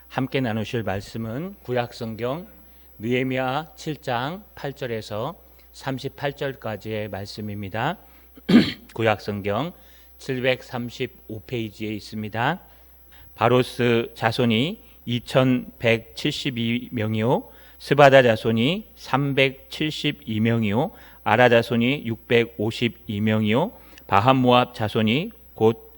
함께 나누실 말씀은 구약성경 느헤미야 7장 8절에서 38절까지의 말씀입니다. 구약성경 735페이지에 있습니다. 바로스 자손이 2172명이요 스바다 자손이 372명이요 아라 자손이 652명이요 바한모압 자손이 곧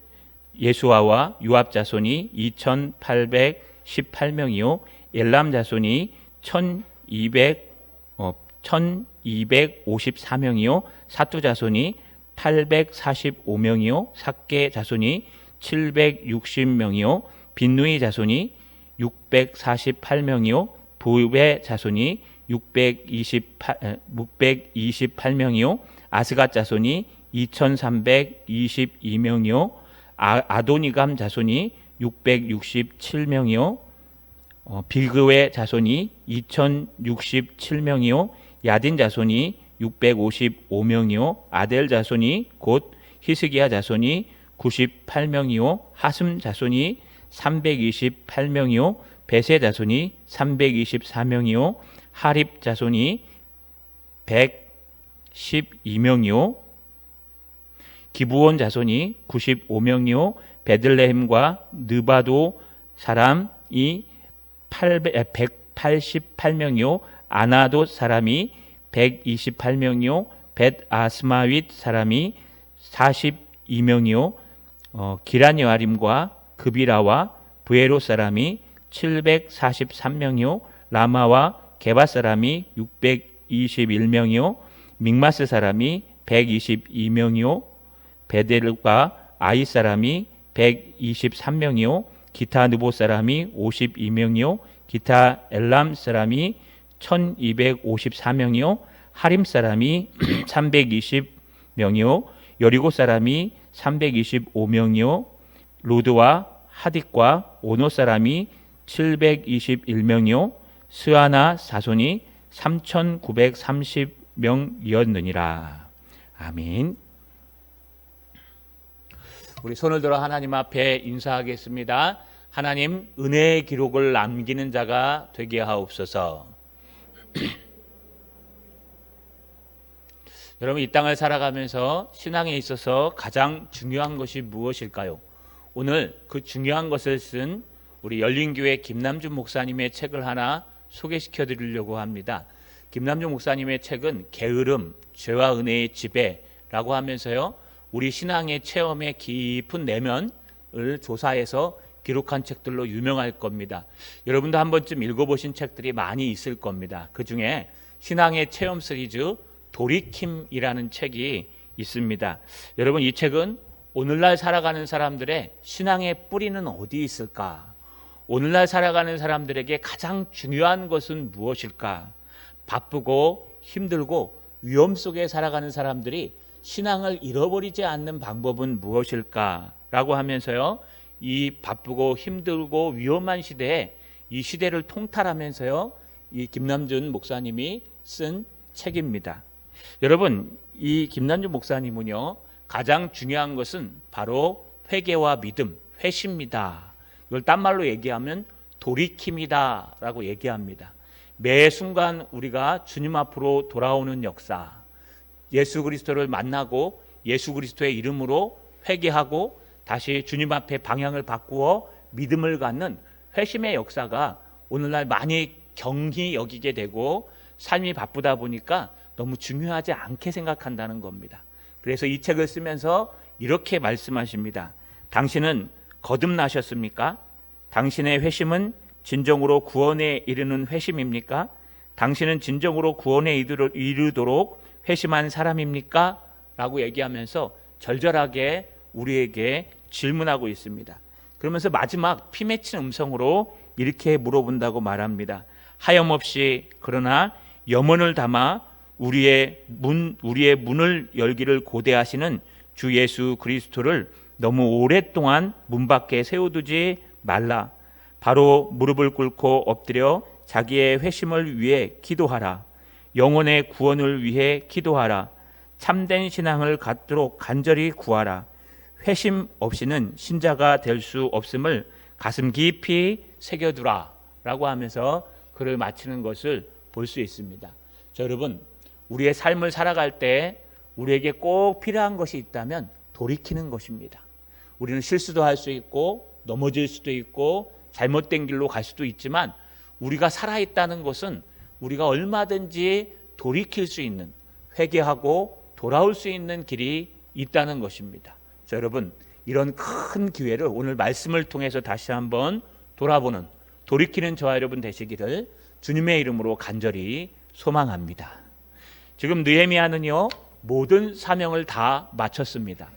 예수아와 유압 자손이 2818명이요 엘람 자손이 1254명이요 사투 자손이 845명이요 삭게 자손이 760명이요 빈누이 자손이 648명이요 부베 자손이 628명이요 아스갓 자손이 2322명이요 아도니감 자손이 667명이요 빌그웨 자손이 2067명이요 야딘 자손이 655명이요 아델 자손이 곧 히스기야 자손이 98명이요 하슴 자손이 328명이요 베세 자손이 324명이요 하립 자손이 112명이요 기브온 자손이 95명이요 베들레헴과 느바도 사람이 188명이요 아나도 사람이 128명이요 벳 아스마윗 사람이 42명이요 기라니아림과 그비라와 부에로 사람이 743명이요 라마와 게바 사람이 621명이요 믹마스 사람이 122명이요 베델과 아이 사람이 123명이요 기타 느보 사람이 52명이요 기타 엘람 사람이 1254명이요 하림 사람이 320명이요 여리고 사람이 325명이요 로드와 하딕과 오노 사람이 721명이요 스아나 사손이 3930명이었느니라. 아멘. 우리 손을 들어 하나님 앞에 인사하겠습니다. 하나님, 은혜의 기록을 남기는 자가 되게 하옵소서. 여러분, 이 땅을 살아가면서 신앙에 있어서 가장 중요한 것이 무엇일까요? 오늘 그 중요한 것을 쓴 우리 열린교회 김남준 목사님의 책을 하나 소개시켜 드리려고 합니다. 김남준 목사님의 책은 게으름, 죄와 은혜의 지배라고 하면서요, 우리 신앙의 체험의 깊은 내면을 조사해서 기록한 책들로 유명할 겁니다. 여러분도 한 번쯤 읽어보신 책들이 많이 있을 겁니다. 그 중에 신앙의 체험 시리즈 돌이킴이라는 책이 있습니다. 여러분, 이 책은 오늘날 살아가는 사람들의 신앙의 뿌리는 어디 있을까? 오늘날 살아가는 사람들에게 가장 중요한 것은 무엇일까? 바쁘고 힘들고 위험 속에 살아가는 사람들이 신앙을 잃어버리지 않는 방법은 무엇일까? 라고 하면서요, 이 바쁘고 힘들고 위험한 시대에 이 시대를 통탈하면서요, 이 김남준 목사님이 쓴 책입니다. 여러분, 이 김남준 목사님은요, 가장 중요한 것은 바로 회개와 믿음, 회심입니다. 이걸 딴 말로 얘기하면 돌이킴이다 라고 얘기합니다. 매 순간 우리가 주님 앞으로 돌아오는 역사, 예수 그리스도를 만나고 예수 그리스도의 이름으로 회개하고 다시 주님 앞에 방향을 바꾸어 믿음을 갖는 회심의 역사가 오늘날 많이 경히 여기게 되고 삶이 바쁘다 보니까 너무 중요하지 않게 생각한다는 겁니다. 그래서 이 책을 쓰면서 이렇게 말씀하십니다. 당신은 거듭나셨습니까? 당신의 회심은 진정으로 구원에 이르는 회심입니까? 당신은 진정으로 구원에 이르도록 회심한 사람입니까? 라고 얘기하면서 절절하게 우리에게 질문하고 있습니다. 그러면서 마지막 피 맺힌 음성으로 이렇게 물어본다고 말합니다. 하염없이 그러나 염원을 담아 우리의 문을 열기를 고대하시는 주 예수 그리스도를 너무 오랫동안 문 밖에 세워두지 말라. 바로 무릎을 꿇고 엎드려 자기의 회심을 위해 기도하라. 영혼의 구원을 위해 기도하라. 참된 신앙을 갖도록 간절히 구하라. 회심 없이는 신자가 될 수 없음을 가슴 깊이 새겨두라라고 하면서 글을 마치는 것을 볼 수 있습니다. 자, 여러분, 우리의 삶을 살아갈 때 우리에게 꼭 필요한 것이 있다면 돌이키는 것입니다. 우리는 실수도 할 수 있고 넘어질 수도 있고 잘못된 길로 갈 수도 있지만 우리가 살아있다는 것은 우리가 얼마든지 돌이킬 수 있는, 회개하고 돌아올 수 있는 길이 있다는 것입니다. 자, 여러분, 이런 큰 기회를 오늘 말씀을 통해서 다시 한번 돌아보는, 돌이키는 저와 여러분 되시기를 주님의 이름으로 간절히 소망합니다. 지금 느헤미야는요, 모든 사명을 다 마쳤습니다.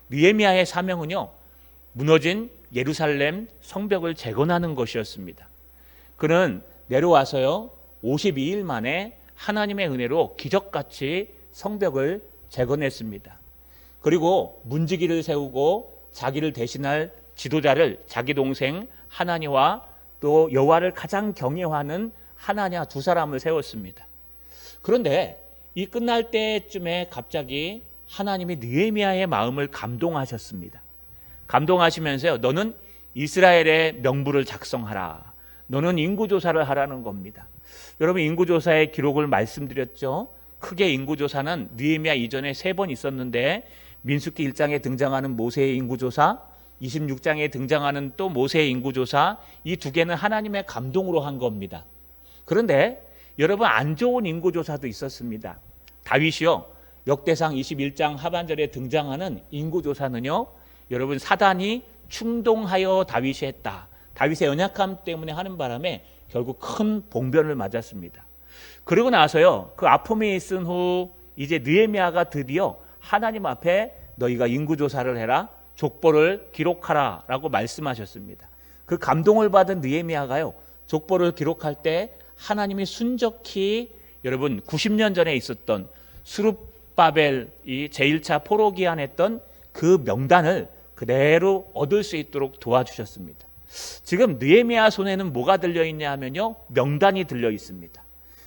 느헤미야의 사명은요, 무너진 예루살렘 성벽을 재건하는 것이었습니다. 그는 내려와서요, 52일 만에 하나님의 은혜로 기적같이 성벽을 재건했습니다. 그리고 문지기를 세우고 자기를 대신할 지도자를 자기 동생 하나니와 또 여호와를 가장 경외하는 하나냐 두 사람을 세웠습니다. 그런데 이 끝날 때쯤에 갑자기 하나님이 느헤미야의 마음을 감동하셨습니다. 감동하시면서요, 너는 이스라엘의 명부를 작성하라. 너는 인구조사를 하라는 겁니다. 여러분, 인구조사의 기록을 말씀드렸죠. 크게 인구조사는 느헤미야 이전에 3번 있었는데 민수기 1장에 등장하는 모세의 인구조사, 26장에 등장하는 또 모세의 인구조사, 이 두 개는 하나님의 감동으로 한 겁니다. 그런데 여러분, 안 좋은 인구조사도 있었습니다. 다윗이요, 역대상 21장 하반절에 등장하는 인구조사는요, 여러분, 사단이 충동하여 다윗이 했다. 다윗의 연약함 때문에 하는 바람에 결국 큰 봉변을 맞았습니다. 그러고 나서요, 그 아픔이 있은 후 이제 느헤미야가 드디어 하나님 앞에 너희가 인구조사를 해라, 족보를 기록하라 라고 말씀하셨습니다. 그 감동을 받은 느헤미야가요, 족보를 기록할 때 하나님이 순적히 여러분 90년 전에 있었던 스룹바벨이 제1차 포로 기한했던 그 명단을 그대로 얻을 수 있도록 도와주셨습니다. 지금 느헤미야 손에는 뭐가 들려있냐 하면요, 명단이 들려 있습니다.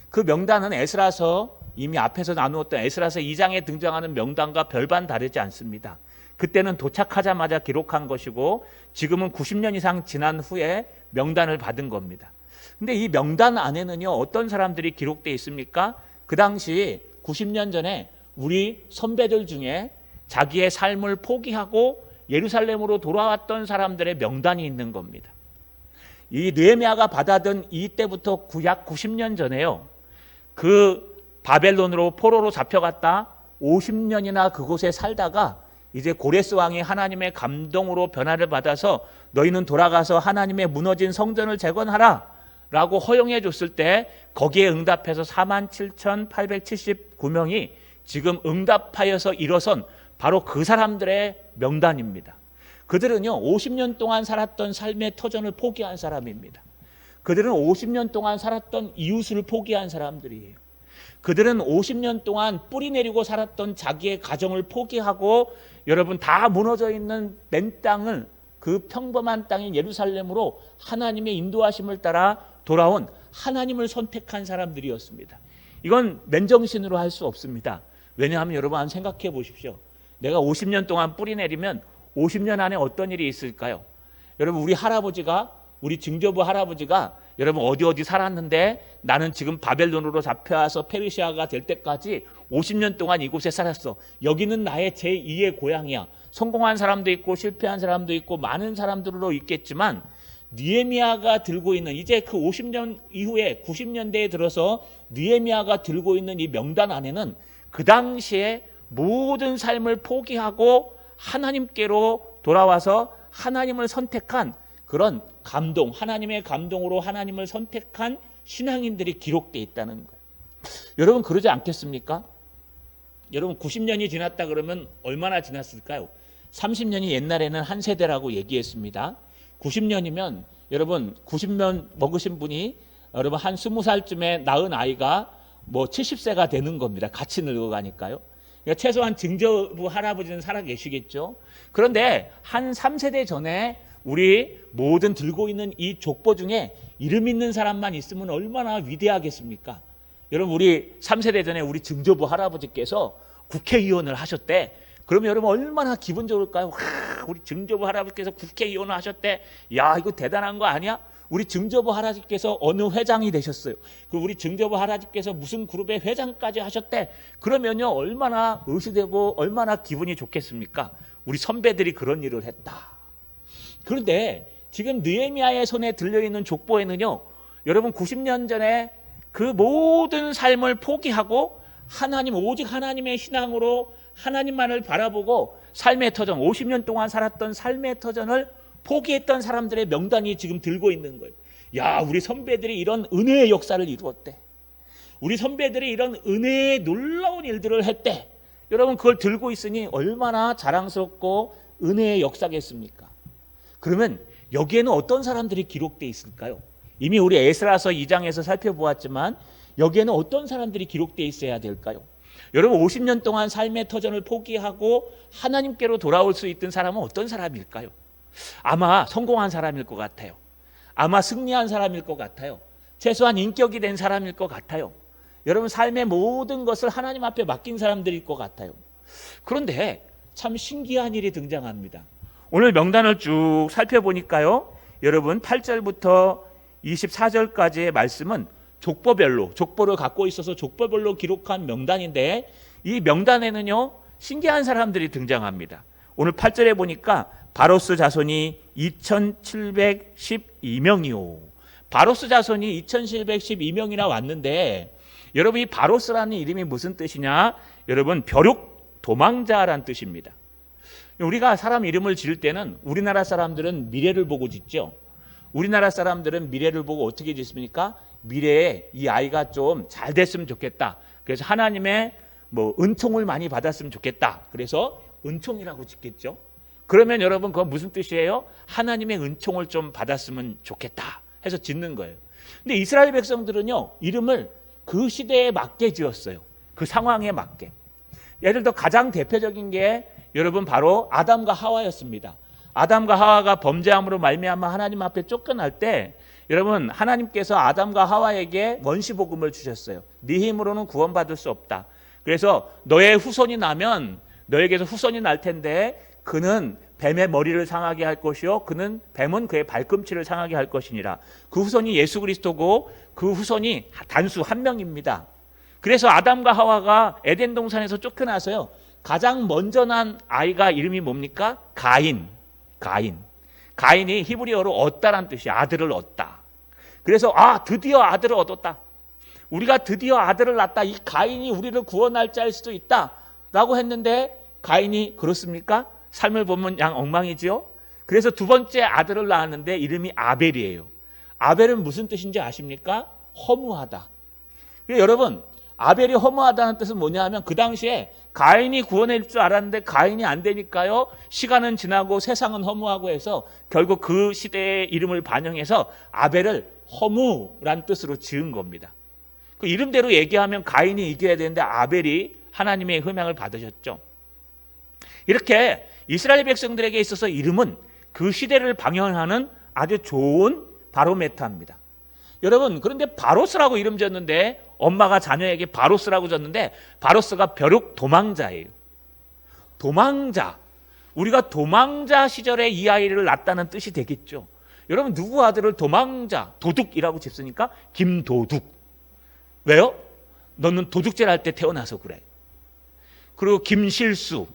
그 명단은 에스라서, 이미 앞에서 나누었던 에스라서 2장에 등장하는 명단과 별반 다르지 않습니다. 그때는 도착하자마자 기록한 것이고 지금은 90년 이상 지난 후에 명단을 받은 겁니다. 근데 이 명단 안에는요, 어떤 사람들이 기록되어 있습니까? 그 당시 90년 전에 우리 선배들 중에 자기의 삶을 포기하고 예루살렘으로 돌아왔던 사람들의 명단이 있는 겁니다. 이 느헤미야가 받아든 이때부터 약 90년 전에요, 그 바벨론으로 포로로 잡혀갔다 50년이나 그곳에 살다가 이제 고레스 왕이 하나님의 감동으로 변화를 받아서 너희는 돌아가서 하나님의 무너진 성전을 재건하라 라고 허용해 줬을 때 거기에 응답해서 47,879명이 지금 응답하여서 일어선 바로 그 사람들의 명단입니다. 그들은요, 50년 동안 살았던 삶의 터전을 포기한 사람입니다. 그들은 50년 동안 살았던 이웃을 포기한 사람들이에요. 그들은 50년 동안 뿌리 내리고 살았던 자기의 가정을 포기하고 여러분 다 무너져 있는 맨 땅을, 그 평범한 땅인 예루살렘으로 하나님의 인도하심을 따라 돌아온 하나님을 선택한 사람들이었습니다. 이건 맨정신으로 할 수 없습니다. 왜냐하면 여러분 한번 생각해 보십시오. 내가 50년 동안 뿌리 내리면 50년 안에 어떤 일이 있을까요? 여러분, 우리 할아버지가, 우리 증조부 할아버지가 여러분 어디 살았는데 나는 지금 바벨론으로 잡혀와서 페르시아가 될 때까지 50년 동안 이곳에 살았어. 여기는 나의 제2의 고향이야. 성공한 사람도 있고 실패한 사람도 있고 많은 사람들로 있겠지만 느헤미야가 들고 있는, 이제 그 50년 이후에 90년대에 들어서 느헤미야가 들고 있는 이 명단 안에는 그 당시에 모든 삶을 포기하고 하나님께로 돌아와서 하나님을 선택한 그런 감동, 하나님의 감동으로 하나님을 선택한 신앙인들이 기록되어 있다는 거예요. 여러분, 그러지 않겠습니까? 여러분, 90년이 지났다 그러면 얼마나 지났을까요? 30년이 옛날에는 한 세대라고 얘기했습니다. 90년이면 여러분 90년 먹으신 분이 여러분 한 20살쯤에 낳은 아이가 뭐 70세가 되는 겁니다. 같이 늙어가니까요. 그러니까 최소한 증조부 할아버지는 살아 계시겠죠. 그런데 한 3세대 전에 우리 모든 들고 있는 이 족보 중에 이름 있는 사람만 있으면 얼마나 위대하겠습니까? 여러분, 우리 3세대 전에 우리 증조부 할아버지께서 국회의원을 하셨대. 그러면 여러분 얼마나 기분 좋을까요? 와, 우리 증조부 할아버지께서 국회의원을 하셨대. 야, 이거 대단한 거 아니야? 우리 증조부 할아버지께서 어느 회장이 되셨어요. 그 우리 증조부 할아버지께서 무슨 그룹의 회장까지 하셨대. 그러면요 얼마나 의시되고 얼마나 기분이 좋겠습니까? 우리 선배들이 그런 일을 했다. 그런데 지금 느헤미야의 손에 들려있는 족보에는요, 여러분 90년 전에 그 모든 삶을 포기하고 하나님, 오직 하나님의 신앙으로 하나님만을 바라보고 삶의 터전, 50년 동안 살았던 삶의 터전을 포기했던 사람들의 명단이 지금 들고 있는 거예요. 야, 우리 선배들이 이런 은혜의 역사를 이루었대. 우리 선배들이 이런 은혜의 놀라운 일들을 했대. 여러분 그걸 들고 있으니 얼마나 자랑스럽고 은혜의 역사겠습니까? 그러면 여기에는 어떤 사람들이 기록되어 있을까요? 이미 우리 에스라서 2장에서 살펴보았지만 여기에는 어떤 사람들이 기록되어 있어야 될까요? 여러분 50년 동안 삶의 터전을 포기하고 하나님께로 돌아올 수 있던 사람은 어떤 사람일까요? 아마 성공한 사람일 것 같아요. 아마 승리한 사람일 것 같아요. 최소한 인격이 된 사람일 것 같아요. 여러분 삶의 모든 것을 하나님 앞에 맡긴 사람들일 것 같아요. 그런데 참 신기한 일이 등장합니다. 오늘 명단을 쭉 살펴보니까요, 여러분 8절부터 24절까지의 말씀은 족보별로, 족보를 갖고 있어서 족보별로 기록한 명단인데 이 명단에는요 신기한 사람들이 등장합니다. 오늘 8절에 보니까 바로스 자손이 2712명이요. 바로스 자손이 2712명이나 왔는데, 여러분 이 바로스라는 이름이 무슨 뜻이냐? 여러분 벼룩 도망자란 뜻입니다. 우리가 사람 이름을 지을 때는 우리나라 사람들은 미래를 보고 짓죠. 우리나라 사람들은 미래를 보고 어떻게 짓습니까? 미래에 이 아이가 좀 잘 됐으면 좋겠다. 그래서 하나님의 은총을 많이 받았으면 좋겠다. 그래서 은총이라고 짓겠죠. 그러면 여러분 그건 무슨 뜻이에요? 하나님의 은총을 좀 받았으면 좋겠다 해서 짓는 거예요. 근데 이스라엘 백성들은요 이름을 그 시대에 맞게 지었어요. 그 상황에 맞게. 예를 들어 가장 대표적인 게 여러분 바로 아담과 하와였습니다. 아담과 하와가 범죄함으로 말미암아 하나님 앞에 쫓겨날 때 여러분 하나님께서 아담과 하와에게 원시복음을 주셨어요. 네 힘으로는 구원받을 수 없다. 그래서 너의 후손이 나면 너에게서 후손이 날 텐데 그는 뱀의 머리를 상하게 할 것이요 뱀은 그의 발꿈치를 상하게 할 것이니라. 그 후손이 예수 그리스도고 그 후손이 단수 한 명입니다. 그래서 아담과 하와가 에덴 동산에서 쫓겨나서요 가장 먼저 난 아이가 이름이 뭡니까? 가인이 히브리어로 얻다란 뜻이 아들을 얻다. 그래서 드디어 아들을 얻었다. 우리가 드디어 아들을 낳았다. 이 가인이 우리를 구원할 자일 수도 있다 라고 했는데 가인이 그렇습니까? 삶을 보면 양 엉망이지요. 그래서 두 번째 아들을 낳았는데 이름이 아벨이에요. 아벨은 무슨 뜻인지 아십니까? 허무하다. 여러분 아벨이 허무하다는 뜻은 뭐냐 하면 그 당시에 가인이 구원할 줄 알았는데 가인이 안 되니까요 시간은 지나고 세상은 허무하고 해서 결국 그 시대의 이름을 반영해서 아벨을 허무란 뜻으로 지은 겁니다. 그 이름대로 얘기하면 가인이 이겨야 되는데 아벨이 하나님의 흠양을 받으셨죠. 이렇게 이스라엘 백성들에게 있어서 이름은 그 시대를 방영하는 아주 좋은 바로메타입니다. 여러분 그런데 바로스라고 이름 지었는데 엄마가 자녀에게 바로스라고 졌는데 바로스가 벼룩 도망자예요. 도망자. 우리가 도망자 시절에 이 아이를 낳았다는 뜻이 되겠죠. 여러분 누구 아들을 도망자, 도둑이라고 짓습니까? 김도둑. 왜요? 너는 도둑질 할 때 태어나서 그래. 그리고 김실수.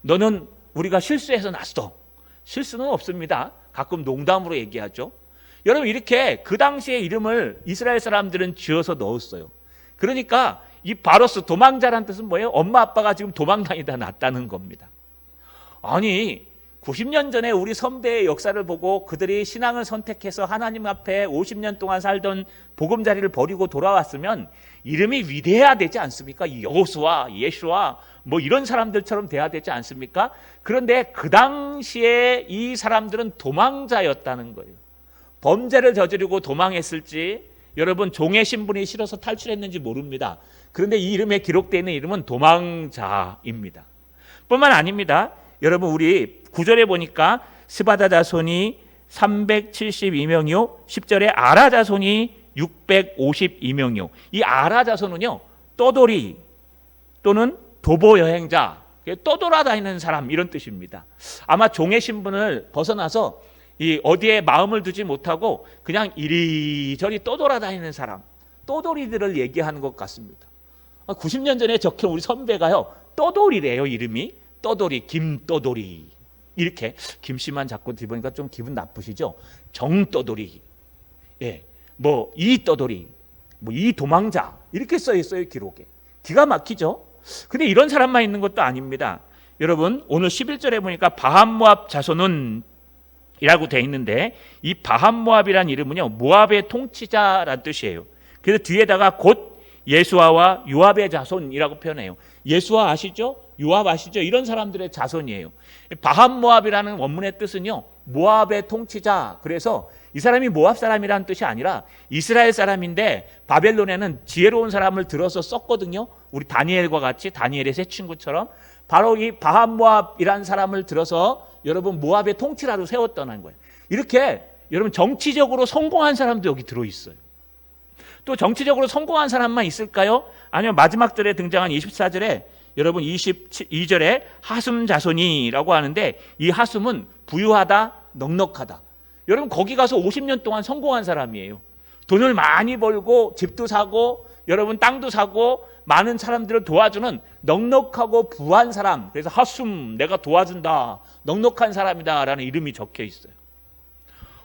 너는 우리가 실수해서 났어. 실수는 없습니다. 가끔 농담으로 얘기하죠. 여러분 이렇게 그 당시의 이름을 이스라엘 사람들은 지어서 넣었어요. 그러니까 이 바로스 도망자란 뜻은 뭐예요? 엄마 아빠가 지금 도망다니다 났다는 겁니다. 아니 90년 전에 우리 선배의 역사를 보고 그들이 신앙을 선택해서 하나님 앞에 50년 동안 살던 보금자리를 버리고 돌아왔으면 이름이 위대해야 되지 않습니까? 여호수아, 예수아 이런 사람들처럼 돼야 되지 않습니까? 그런데 그 당시에 이 사람들은 도망자였다는 거예요. 범죄를 저지르고 도망했을지 여러분 종의 신분이 싫어서 탈출했는지 모릅니다. 그런데 이 이름에 기록되어 있는 이름은 도망자입니다. 뿐만 아닙니다. 여러분 우리 9절에 보니까 스바다 자손이 372명이요 10절에 아라 자손이 652명이요 이 아라 자손은요 떠돌이 또는 도보 여행자 떠돌아다니는 사람 이런 뜻입니다. 아마 종의 신분을 벗어나서 이 어디에 마음을 두지 못하고 그냥 이리저리 떠돌아다니는 사람, 떠돌이들을 얘기하는 것 같습니다. 90년 전에 적힌 우리 선배가요, 떠돌이래요. 이름이 떠돌이, 김떠돌이. 이렇게 김씨만 자꾸 뒤보니까 좀 기분 나쁘시죠? 정떠돌이, 예, 뭐 이떠돌이, 뭐 이도망자 이렇게 써 있어요. 기록에. 기가 막히죠? 근데 이런 사람만 있는 것도 아닙니다. 여러분, 오늘 11절에 보니까 바한모압 자손은 이라고 되어 있는데, 이 바한모압이란 이름은요, 모압의 통치자란 뜻이에요. 그래서 뒤에다가 곧 예수아와 요압의 자손이라고 표현해요. 예수아 아시죠? 요압 아시죠? 이런 사람들의 자손이에요. 바한모압이라는 원문의 뜻은요, 모압의 통치자. 그래서 이 사람이 모압 사람이라는 뜻이 아니라 이스라엘 사람인데 바벨론에는 지혜로운 사람을 들어서 썼거든요. 우리 다니엘과 같이, 다니엘의 세 친구처럼 바로 이 바한모압이라는 사람을 들어서 여러분 모압의 통치자로 세웠다는 거예요. 이렇게 여러분 정치적으로 성공한 사람도 여기 들어있어요. 또 정치적으로 성공한 사람만 있을까요? 아니면 마지막 절에 등장한 24절에 여러분 22절에 하숨 자손이라고 하는데, 이 하숨은 부유하다, 넉넉하다. 여러분 거기 가서 50년 동안 성공한 사람이에요. 돈을 많이 벌고 집도 사고 여러분 땅도 사고 많은 사람들을 도와주는 넉넉하고 부한 사람. 그래서 하숨, 내가 도와준다, 넉넉한 사람이다 라는 이름이 적혀 있어요.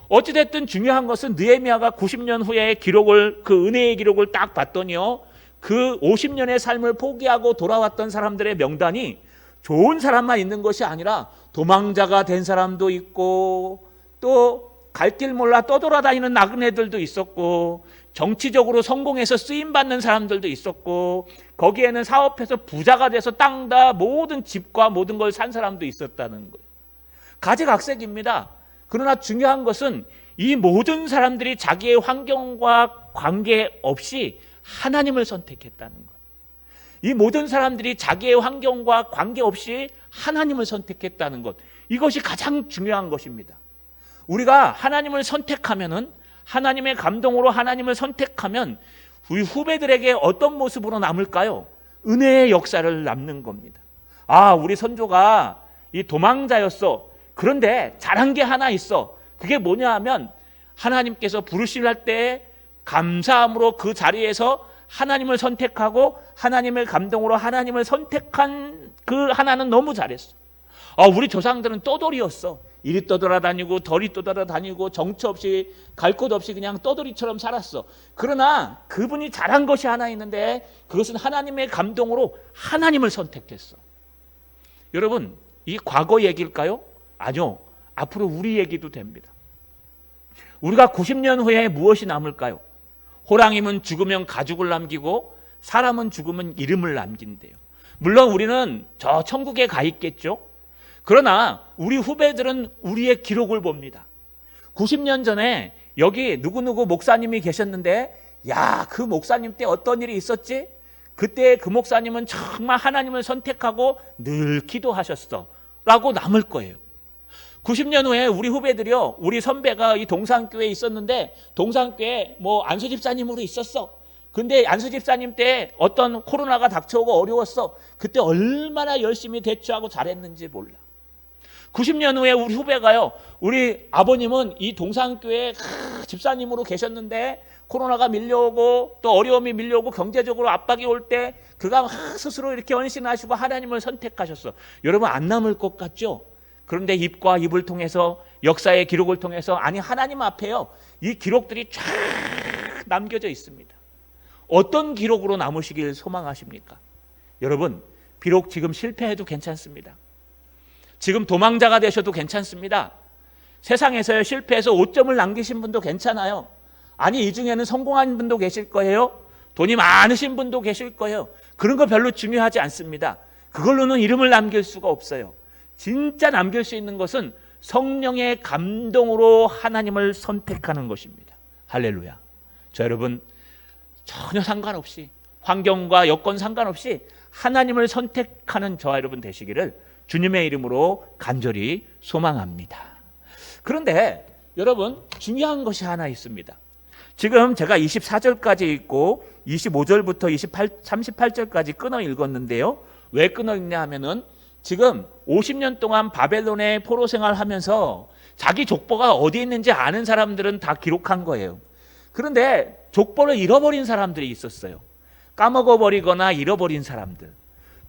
어찌됐든 중요한 것은 느헤미야가 90년 후에 기록을, 그 은혜의 기록을 딱 봤더니요, 그 50년의 삶을 포기하고 돌아왔던 사람들의 명단이 좋은 사람만 있는 것이 아니라 도망자가 된 사람도 있고, 또 갈 길 몰라 떠돌아다니는 나그네들도 있었고, 정치적으로 성공해서 쓰임받는 사람들도 있었고, 거기에는 사업해서 부자가 돼서 땅 다 모든 집과 모든 걸 산 사람도 있었다는 거예요. 가지각색입니다. 그러나 중요한 것은 이 모든 사람들이 자기의 환경과 관계없이 하나님을 선택했다는 것. 이 모든 사람들이 자기의 환경과 관계없이 하나님을 선택했다는 것. 이것이 가장 중요한 것입니다. 우리가 하나님을 선택하면은, 하나님의 감동으로 하나님을 선택하면 우리 후배들에게 어떤 모습으로 남을까요? 은혜의 역사를 남는 겁니다. 아, 우리 선조가 이 도망자였어. 그런데 잘한 게 하나 있어. 그게 뭐냐 하면 하나님께서 부르실 때 감사함으로 그 자리에서 하나님을 선택하고 하나님의 감동으로 하나님을 선택한 그 하나는 너무 잘했어. 우리 조상들은 떠돌이였어. 이리 떠돌아다니고 저리 떠돌아다니고 정처 없이 갈 곳 없이 그냥 떠돌이처럼 살았어. 그러나 그분이 잘한 것이 하나 있는데, 그것은 하나님의 감동으로 하나님을 선택했어. 여러분, 이 과거 얘기일까요? 아니요. 앞으로 우리 얘기도 됩니다. 우리가 90년 후에 무엇이 남을까요? 호랑이는 죽으면 가죽을 남기고 사람은 죽으면 이름을 남긴대요. 물론 우리는 저 천국에 가 있겠죠. 그러나 우리 후배들은 우리의 기록을 봅니다. 90년 전에 여기 누구누구 목사님이 계셨는데, 야, 그 목사님 때 어떤 일이 있었지? 그때 그 목사님은 정말 하나님을 선택하고 늘 기도하셨어 라고 남을 거예요. 90년 후에 우리 후배들이요, 우리 선배가 이 동산교회에 있었는데 동산교회 뭐 안수 집사님으로 있었어. 근데 안수 집사님 때 어떤 코로나가 닥쳐오고 어려웠어. 그때 얼마나 열심히 대처하고 잘했는지 몰라. 90년 후에 우리 후배가요, 우리 아버님은 이 동산교회 집사님으로 계셨는데 코로나가 밀려오고 또 어려움이 밀려오고 경제적으로 압박이 올 때 그가 스스로 이렇게 헌신하시고 하나님을 선택하셨어. 여러분 안 남을 것 같죠? 그런데 입과 입을 통해서, 역사의 기록을 통해서, 아니 하나님 앞에요, 이 기록들이 쫙 남겨져 있습니다. 어떤 기록으로 남으시길 소망하십니까? 여러분, 비록 지금 실패해도 괜찮습니다. 지금 도망자가 되셔도 괜찮습니다. 세상에서요, 실패해서 5점을 남기신 분도 괜찮아요. 아니 이 중에는 성공한 분도 계실 거예요. 돈이 많으신 분도 계실 거예요. 그런 거 별로 중요하지 않습니다. 그걸로는 이름을 남길 수가 없어요. 진짜 남길 수 있는 것은 성령의 감동으로 하나님을 선택하는 것입니다. 할렐루야. 저 여러분, 전혀 상관없이, 환경과 여건 상관없이 하나님을 선택하는 저와 여러분 되시기를 주님의 이름으로 간절히 소망합니다. 그런데 여러분, 중요한 것이 하나 있습니다. 지금 제가 24절까지 읽고 25절부터 38절까지 끊어 읽었는데요. 왜 끊어 읽냐 하면은 지금 50년 동안 바벨론의 포로 생활하면서 자기 족보가 어디에 있는지 아는 사람들은 다 기록한 거예요. 그런데 족보를 잃어버린 사람들이 있었어요. 까먹어버리거나 잃어버린 사람들.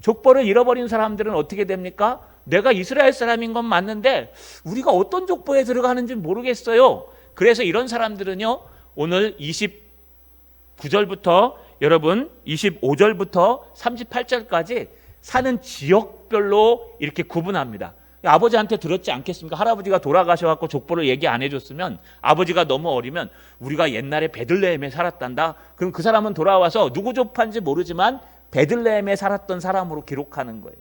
족보를 잃어버린 사람들은 어떻게 됩니까? 내가 이스라엘 사람인 건 맞는데 우리가 어떤 족보에 들어가는지 모르겠어요. 그래서 이런 사람들은요, 오늘 29절부터 여러분 25절부터 38절까지 사는 지역별로 이렇게 구분합니다. 아버지한테 들었지 않겠습니까? 할아버지가 돌아가셔갖고 족보를 얘기 안 해줬으면, 아버지가 너무 어리면 우리가 옛날에 베들레헴에 살았단다. 그럼 그 사람은 돌아와서 누구 족파인지 모르지만 베들레헴에 살았던 사람으로 기록하는 거예요.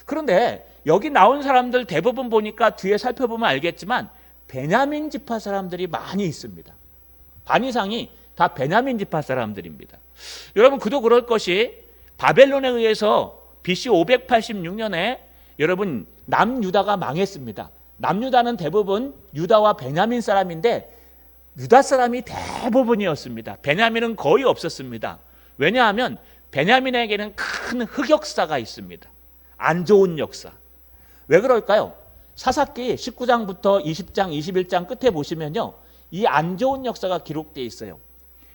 그런데 여기 나온 사람들 대부분 보니까 뒤에 살펴보면 알겠지만 베냐민 지파 사람들이 많이 있습니다. 반 이상이 다 베냐민 지파 사람들입니다. 여러분, 그도 그럴 것이 바벨론에 의해서 BC 586년에 여러분 남유다가 망했습니다. 남유다는 대부분 유다와 베냐민 사람인데 유다 사람이 대부분이었습니다. 베냐민은 거의 없었습니다. 왜냐하면 베냐민에게는 큰 흑역사가 있습니다. 안 좋은 역사. 왜 그럴까요? 사사기 19장부터 20장, 21장 끝에 보시면요, 이 안 좋은 역사가 기록되어 있어요.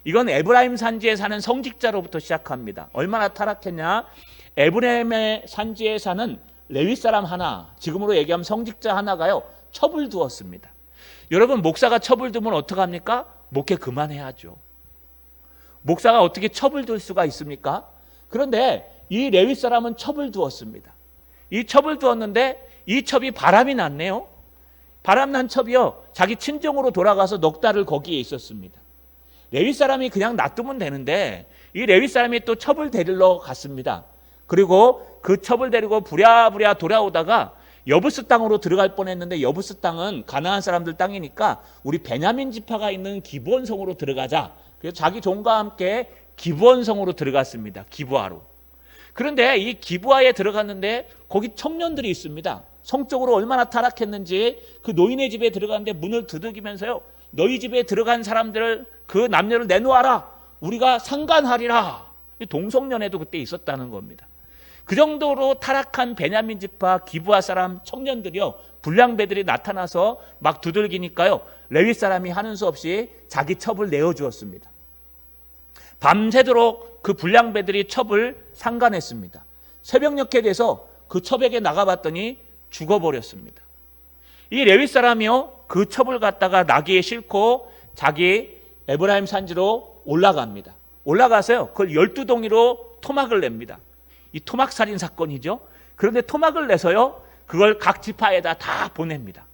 이건 에브라임 산지에 사는 성직자로부터 시작합니다. 얼마나 타락했냐? 에브라임의 산지에 사는 레위 사람 하나, 지금으로 얘기하면 성직자 하나가요, 첩을 두었습니다. 여러분, 목사가 첩을 두면 어떡합니까? 목회 그만해야죠. 목사가 어떻게 첩을 둘 수가 있습니까? 그런데 이 레위 사람은 첩을 두었습니다. 이 첩을 두었는데 이 첩이 바람이 났네요. 바람난 첩이요, 자기 친정으로 돌아가서 넉 달을 거기에 있었습니다. 레위 사람이 그냥 놔두면 되는데 이 레위 사람이 또 첩을 데리러 갔습니다. 그리고 그 첩을 데리고 부랴부랴 돌아오다가 여부스 땅으로 들어갈 뻔했는데, 여부스 땅은 가나안 사람들 땅이니까 우리 베냐민 지파가 있는 기브온성으로 들어가자. 그래서 자기 종과 함께 기브온성으로 들어갔습니다. 기브아로. 그런데 이 기브아에 들어갔는데 거기 청년들이 있습니다. 성적으로 얼마나 타락했는지 그 노인의 집에 들어갔는데 문을 두들기면서요, 너희 집에 들어간 사람들을, 그 남녀를 내놓아라. 우리가 상관하리라. 동성연애도 그때 있었다는 겁니다. 그 정도로 타락한 베냐민 지파 기브아 사람 청년들이요, 불량배들이 나타나서 막 두들기니까요, 레위 사람이 하는 수 없이 자기 첩을 내어주었습니다. 밤새도록 그 불량배들이 첩을 상간했습니다. 새벽녘에 돼서 그 첩에게 나가봤더니 죽어버렸습니다. 이 레위 사람이요, 그 첩을 갖다가 나귀에 싣고 자기 에브라임 산지로 올라갑니다. 올라가서요, 그걸 12동이로 토막을 냅니다. 이 토막 살인 사건이죠. 그런데 토막을 내서요, 그걸 각 지파에다 다 보냅니다.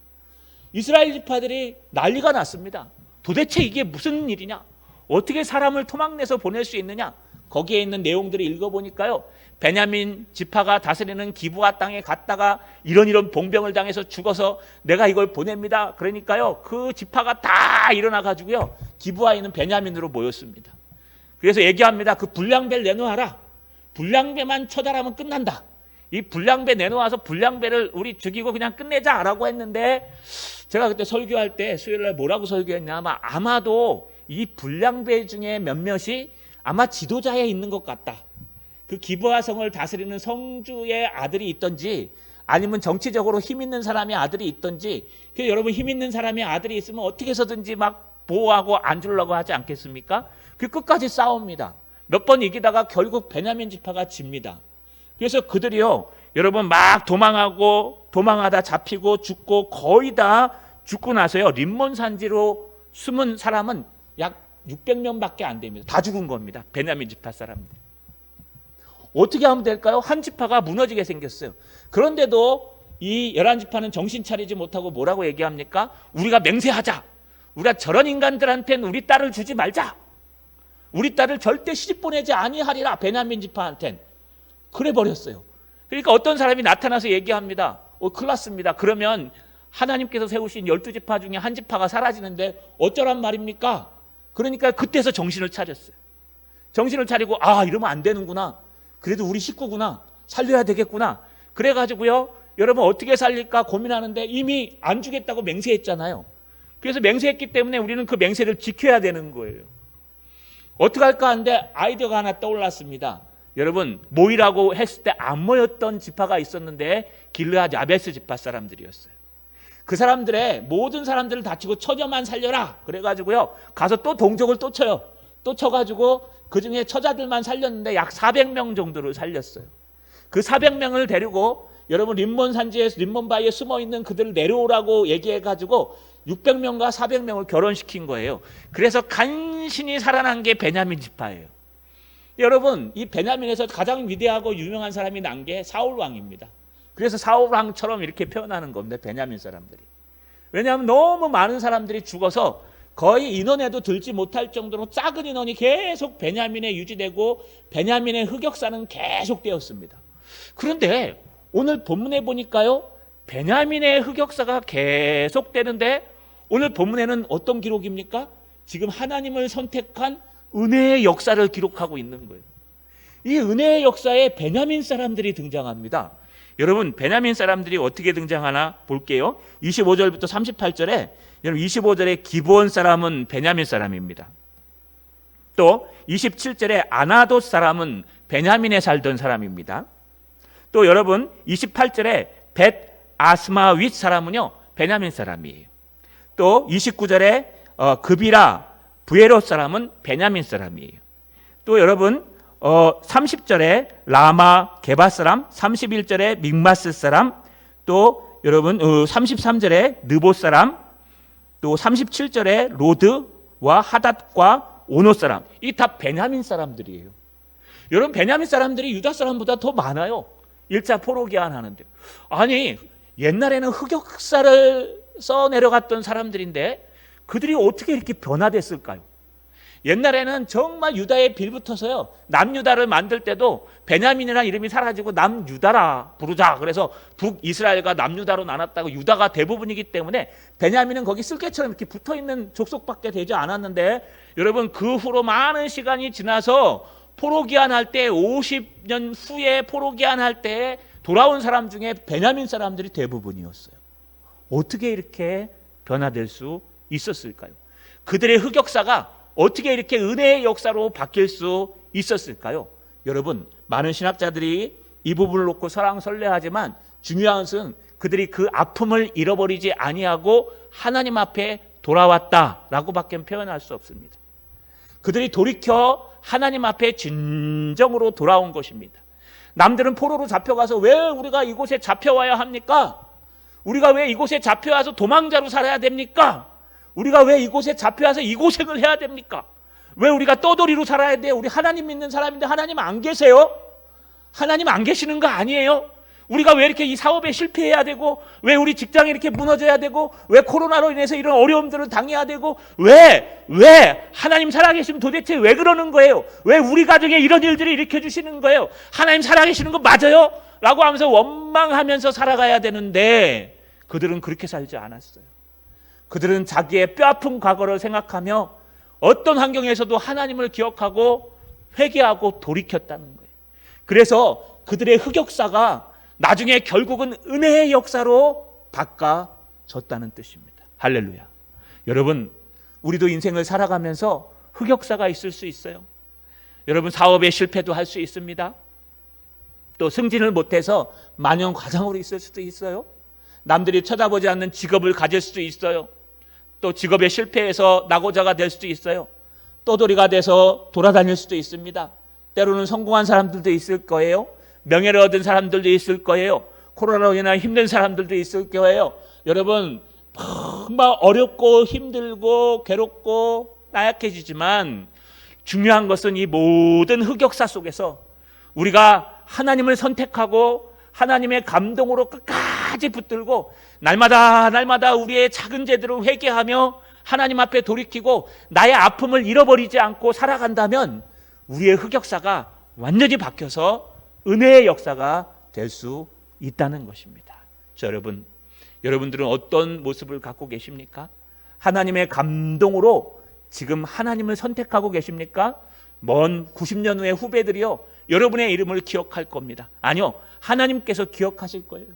이스라엘 지파들이 난리가 났습니다. 도대체 이게 무슨 일이냐? 어떻게 사람을 토막 내서 보낼 수 있느냐? 거기에 있는 내용들을 읽어보니까요, 베냐민 지파가 다스리는 기브아 땅에 갔다가 이런 봉병을 당해서 죽어서 내가 이걸 보냅니다. 그러니까요, 그 지파가 다 일어나가지고요, 기브아에 있는 베냐민으로 모였습니다. 그래서 얘기합니다. 그 불량배를 내놓아라. 불량배만 처단하면 끝난다. 이 불량배 내놓아서 불량배를 우리 죽이고 그냥 끝내자라고 했는데, 제가 그때 설교할 때 수요일날 뭐라고 설교했냐, 아마도 이 불량배 중에 몇몇이 아마 지도자에 있는 것 같다. 그 기브아 성을 다스리는 성주의 아들이 있던지, 아니면 정치적으로 힘 있는 사람의 아들이 있던지. 그래서 여러분, 힘 있는 사람의 아들이 있으면 어떻게 해서든지 막 보호하고 안 주려고 하지 않겠습니까? 그 끝까지 싸웁니다. 몇 번 이기다가 결국 베냐민 지파가 집니다. 그래서 그들이요, 여러분, 막 도망하다 잡히고 죽고, 거의 다 죽고 나서요, 림몬 산지로 숨은 사람은 약 600명밖에 안 됩니다. 다 죽은 겁니다. 베냐민 지파 사람들. 어떻게 하면 될까요? 한 지파가 무너지게 생겼어요. 그런데도 이 11지파는 정신 차리지 못하고 뭐라고 얘기합니까? 우리가 맹세하자. 우리가 저런 인간들한테는 우리 딸을 주지 말자. 우리 딸을 절대 시집 보내지 아니하리라. 베냐민 지파한텐. 그래 버렸어요. 그러니까 어떤 사람이 나타나서 얘기합니다. 큰일 났습니다. 그러면 하나님께서 세우신 12지파 중에 한 지파가 사라지는데 어쩌란 말입니까? 그러니까 그때서 정신을 차렸어요. 정신을 차리고, 이러면 안 되는구나. 그래도 우리 식구구나. 살려야 되겠구나. 그래가지고요, 여러분 어떻게 살릴까 고민하는데 이미 안 주겠다고 맹세했잖아요. 그래서 맹세했기 때문에 우리는 그 맹세를 지켜야 되는 거예요. 어떻게 할까 하는데 아이디어가 하나 떠올랐습니다. 여러분, 모이라고 했을 때 안 모였던 지파가 있었는데 길르앗 야베스 지파 사람들이었어요. 그 사람들의 모든 사람들을 다치고 처녀만 살려라 그래가지고요 가서 또 동족을 또 쳐요. 또 쳐가지고 그 중에 처자들만 살렸는데 약 400명 정도를 살렸어요. 그 400명을 데리고 여러분 림몬 산지에 림몬 바위에 숨어 있는 그들을 내려오라고 얘기해가지고 600명과 400명을 결혼시킨 거예요. 그래서 간신히 살아난 게 베냐민 지파예요. 여러분 이 베냐민에서 가장 위대하고 유명한 사람이 난 게 사울 왕입니다. 그래서 사울 왕처럼 이렇게 표현하는 겁니다. 베냐민 사람들이. 왜냐하면 너무 많은 사람들이 죽어서 거의 인원에도 들지 못할 정도로 작은 인원이 계속 베냐민에 유지되고 베냐민의 흑역사는 계속되었습니다. 그런데 오늘 본문에 보니까요 베냐민의 흑역사가 계속되는데 오늘 본문에는 어떤 기록입니까? 지금 하나님을 선택한 은혜의 역사를 기록하고 있는 거예요. 이 은혜의 역사에 베냐민 사람들이 등장합니다. 여러분 베냐민 사람들이 어떻게 등장하나 볼게요. 25절부터 38절에 여러분 25절에 기브온 사람은 베냐민 사람입니다. 또 27절에 아나돗 사람은 베냐민에 살던 사람입니다. 또 여러분 28절에 벳 아스마윗 사람은요 베냐민 사람이에요. 또 29절에 그비라 부에롯 사람은 베냐민 사람이에요. 또 여러분 30절에 라마 게바 사람, 31절에 믹마스 사람, 또 여러분 33절에 느보 사람, 또 37절에 로드와 하닷과 오노 사람. 이 다 베냐민 사람들이에요. 여러분 베냐민 사람들이 유다 사람보다 더 많아요. 1차 포로기한 하는데. 아니 옛날에는 흑역사를 써내려갔던 사람들인데 그들이 어떻게 이렇게 변화됐을까요? 옛날에는 정말 유다에 빌붙어서요 남유다를 만들 때도 베냐민이라는 이름이 사라지고 남유다라 부르자 그래서 북이스라엘과 남유다로 나눴다고 유다가 대부분이기 때문에 베냐민은 거기 쓸개처럼 이렇게 붙어있는 족속밖에 되지 않았는데 여러분 그 후로 많은 시간이 지나서 포로기한할 때 50년 후에 포로기한할 때 돌아온 사람 중에 베냐민 사람들이 대부분이었어요. 어떻게 이렇게 변화될 수 있었을까요? 그들의 흑역사가 어떻게 이렇게 은혜의 역사로 바뀔 수 있었을까요? 여러분 많은 신학자들이 이 부분을 놓고 설왕설래하지만 중요한 것은 그들이 그 아픔을 잃어버리지 아니하고 하나님 앞에 돌아왔다라고 밖에 표현할 수 없습니다. 그들이 돌이켜 하나님 앞에 진정으로 돌아온 것입니다. 남들은 포로로 잡혀가서 왜 우리가 이곳에 잡혀와야 합니까? 우리가 왜 이곳에 잡혀와서 도망자로 살아야 됩니까? 우리가 왜 이곳에 잡혀와서 이 고생을 해야 됩니까? 왜 우리가 떠돌이로 살아야 돼요? 우리 하나님 믿는 사람인데 하나님 안 계세요? 하나님 안 계시는 거 아니에요? 우리가 왜 이렇게 이 사업에 실패해야 되고 왜 우리 직장이 이렇게 무너져야 되고 왜 코로나로 인해서 이런 어려움들을 당해야 되고 왜 하나님 살아계시면 도대체 왜 그러는 거예요? 왜 우리 가정에 이런 일들을 일으켜주시는 거예요? 하나님 살아계시는 거 맞아요? 라고 하면서 원망하면서 살아가야 되는데 그들은 그렇게 살지 않았어요. 그들은 자기의 뼈아픈 과거를 생각하며 어떤 환경에서도 하나님을 기억하고 회개하고 돌이켰다는 거예요. 그래서 그들의 흑역사가 나중에 결국은 은혜의 역사로 바꿔졌다는 뜻입니다. 할렐루야. 여러분 우리도 인생을 살아가면서 흑역사가 있을 수 있어요. 여러분 사업에 실패도 할 수 있습니다. 또 승진을 못해서 만연과장으로 있을 수도 있어요. 남들이 쳐다보지 않는 직업을 가질 수도 있어요. 또 직업에 실패해서 낙오자가 될 수도 있어요. 떠돌이가 돼서 돌아다닐 수도 있습니다. 때로는 성공한 사람들도 있을 거예요. 명예를 얻은 사람들도 있을 거예요. 코로나로 인한 힘든 사람들도 있을 거예요. 여러분 정말 어렵고 힘들고 괴롭고 나약해지지만 중요한 것은 이 모든 흑역사 속에서 우리가 하나님을 선택하고 하나님의 감동으로 끝까지 붙들고 날마다 우리의 작은 죄들을 회개하며 하나님 앞에 돌이키고 나의 아픔을 잃어버리지 않고 살아간다면 우리의 흑역사가 완전히 바뀌어서 은혜의 역사가 될 수 있다는 것입니다. 자, 여러분들은 어떤 모습을 갖고 계십니까? 하나님의 감동으로 지금 하나님을 선택하고 계십니까? 먼 90년 후의 후배들이요 여러분의 이름을 기억할 겁니다. 아니요, 하나님께서 기억하실 거예요.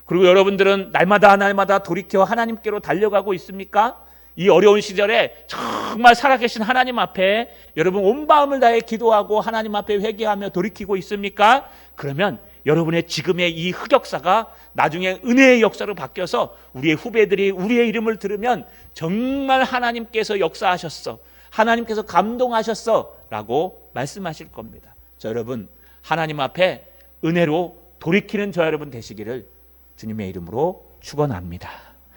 그리고 여러분들은 날마다 돌이켜 하나님께로 달려가고 있습니까? 이 어려운 시절에 정말 살아계신 하나님 앞에 여러분 온 마음을 다해 기도하고 하나님 앞에 회개하며 돌이키고 있습니까? 그러면 여러분의 지금의 이 흑역사가 나중에 은혜의 역사로 바뀌어서 우리의 후배들이 우리의 이름을 들으면 정말 하나님께서 역사하셨어, 하나님께서 감동하셨어 라고 말씀하실 겁니다. 자, 여러분, 하나님 앞에 은혜로 돌이키는 저 여러분 되시기를 주님의 이름으로 축원합니다.